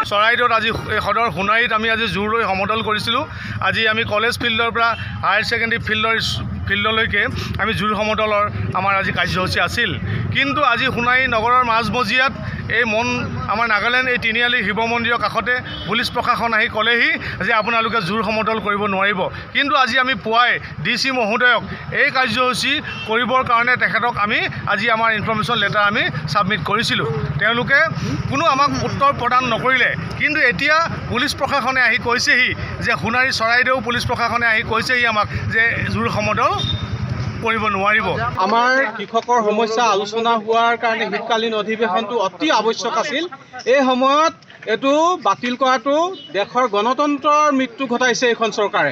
চৰাইদেউত আজি সদৰ সোণাৰীত আমি আজি জোৰ লৈ সমদল কৰিছিলোঁ। আজি আমি কলেজ ফিল্ডৰ পৰা হায়াৰ ছেকেণ্ডেৰী ফিল্ডলৈকে আমি জোৰ সমদলৰ আমাৰ আজি কাৰ্যসূচী আছিল। কিন্তু আজি সোণাৰী নগৰৰ মাজমজিয়াত আমাৰ নাগালেণ্ড এই তিনিআলি শিৱ মন্দিৰৰ কাষতে পুলিচ প্ৰশাসন আহি ক'লেহি যে আপোনালোকে জোৰ সমদল কৰিব নোৱাৰিব। কিন্তু আজি আমি পুৱাই DC মহোদয়ক এই কাৰ্যসূচী কৰিবৰ কাৰণে তেখেতক আমি আজি আমাৰ ইনফৰ্মেশ্যন লেটাৰ আমি ছাবমিট কৰিছিলোঁ। তেওঁলোকে কোনো আমাক উত্তৰ প্ৰদান নকৰিলে। কিন্তু এতিয়া পুলিচ প্ৰশাসনে আহি কৈছেহি যে সোণাৰী চৰাইদেউ পুলিচ প্ৰশাসনে আহি কৈছেহি আমাক যে জোৰ সমদল কৰিব নোৱাৰিব। আমাৰ কৃষকৰ সমস্যা আলোচনা হোৱাৰ কাৰণে শীতকালীন অধিৱেশনটো অতি আৱশ্যক আছিল। এই সময়ত এইটো বাতিল কৰাটো দেশৰ গণতন্ত্ৰৰ মৃত্যু ঘটাইছে এইখন চৰকাৰে।